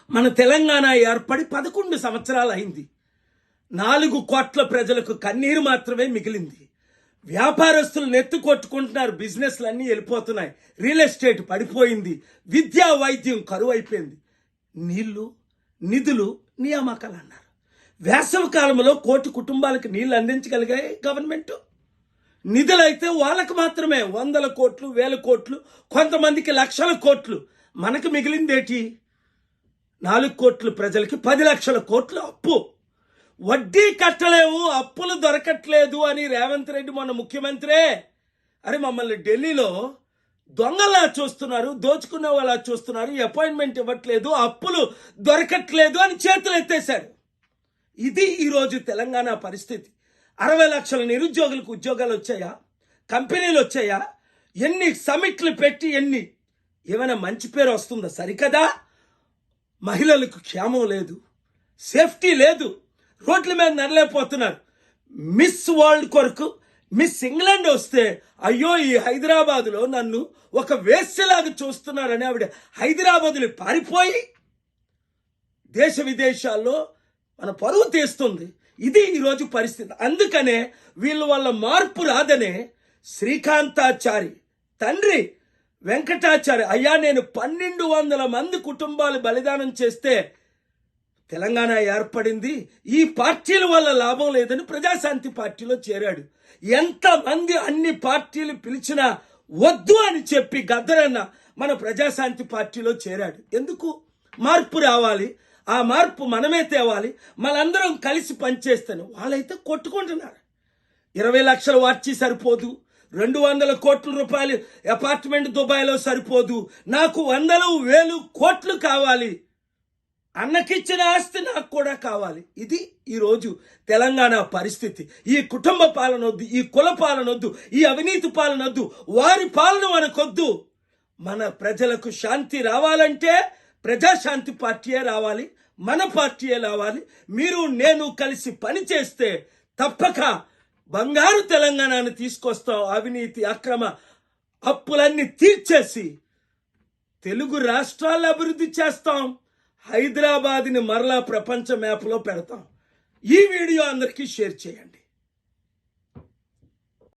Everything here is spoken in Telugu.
మన తెలంగాణ ఏర్పడి 11 సంవత్సరాలు అయింది. 4 కోట్ల ప్రజలకు కన్నీరు మాత్రమే మిగిలింది. వ్యాపారస్తులు నెత్తి కొట్టుకుంటున్నారు, బిజినెస్లన్నీ వెళ్ళిపోతున్నాయి, రియల్ ఎస్టేట్ పడిపోయింది, విద్యా వైద్యం కరువు అయిపోయింది. నీళ్లు, నిధులు, నియామకాలు అన్నారు. వేసవి కాలంలో 1 కోటి కుటుంబాలకు నీళ్లు అందించగలిగాయి గవర్నమెంట్. నిధులైతే వాళ్ళకు మాత్రమే 100 కోట్లు, 1000 కోట్లు, కొంతమందికి లక్షల కోట్లు. మనకు మిగిలిందేటి? 4 కోట్ల ప్రజలకి 10 లక్షల కోట్లు అప్పు. వడ్డీ కట్టలేవు, అప్పులు దొరకట్లేదు అని రేవంత్ రెడ్డి మొన్న ముఖ్యమంత్రే అరే మమ్మల్ని ఢిల్లీలో దొంగలా చూస్తున్నారు, దోచుకునే వాళ్ళ చూస్తున్నారు, అపాయింట్మెంట్ ఇవ్వట్లేదు, అప్పులు దొరకట్లేదు అని చేతులు ఎత్తేశాడు. ఇది ఈరోజు తెలంగాణ పరిస్థితి. 60 లక్షల నిరుద్యోగులకు ఉద్యోగాలు వచ్చాయా? కంపెనీలు వచ్చాయా? ఎన్ని సమిట్లు పెట్టి ఏమైనా మంచి పేరు వస్తుందా? సరికదా. మహిళలకు క్షేమం లేదు, సేఫ్టీ లేదు, రోడ్ల మీద నడలేకపోతున్నారు. మిస్ వరల్డ్ కొరకు మిస్ ఇంగ్లాండ్ వస్తే అయ్యో ఈ హైదరాబాదులో నన్ను ఒక వేశ్యలాగా చూస్తున్నారని ఆవిడ హైదరాబాదులో పారిపోయి దేశ విదేశాల్లో మన పరువు తీస్తుంది. ఇది ఈరోజు పరిస్థితి. అందుకనే వీళ్ళ వల్ల మార్పు రాదనే శ్రీకాంతాచారి తండ్రి వెంకటాచారి అయ్యా నేను 1200 మంది కుటుంబాలు బలిదానం చేస్తే తెలంగాణ ఏర్పడింది, ఈ పార్టీల వల్ల లాభం లేదని ప్రజాశాంతి పార్టీలో చేరాడు. ఎంతమంది అన్ని పార్టీలు పిలిచినా వద్దు అని చెప్పి గద్దరన్న మన ప్రజాశాంతి పార్టీలో చేరాడు. ఎందుకు? మార్పు రావాలి, ఆ మార్పు మనమే తేవాలి, మనందరం కలిసి పనిచేస్తాను. వాళ్ళైతే కొట్టుకుంటున్నారు. 20 లక్షల వార్చి సరిపోదు, 200 కోట్ల రూపాయలు అపార్ట్మెంట్ దుబాయ్లో సరిపోదు, నాకు 100,000 కోట్లు కావాలి, అన్నకిచ్చిన ఆస్తి నాకు కూడా కావాలి. ఇది ఈరోజు తెలంగాణ పరిస్థితి. ఈ కుటుంబ పాలన వద్దు, ఈ కుల పాలన వద్దు, ఈ అవినీతి పాలన వద్దు, వారి పాలన మనకొద్దు. మన ప్రజలకు శాంతి రావాలంటే ప్రజాశాంతి పార్టీయే రావాలి, మన పార్టీయే రావాలి. మీరు నేను కలిసి పని చేస్తే తప్పక బంగారు తెలంగాణను తీసుకొస్తాం. అవినీతి అక్రమ అప్పులన్నీ తీర్చేసి తెలుగు రాష్ట్రాలను అభివృద్ధి చేస్తాం. హైదరాబాద్ని మరలా ప్రపంచ మ్యాప్లో పెడతాం. ఈ వీడియో అందరికీ షేర్ చేయండి.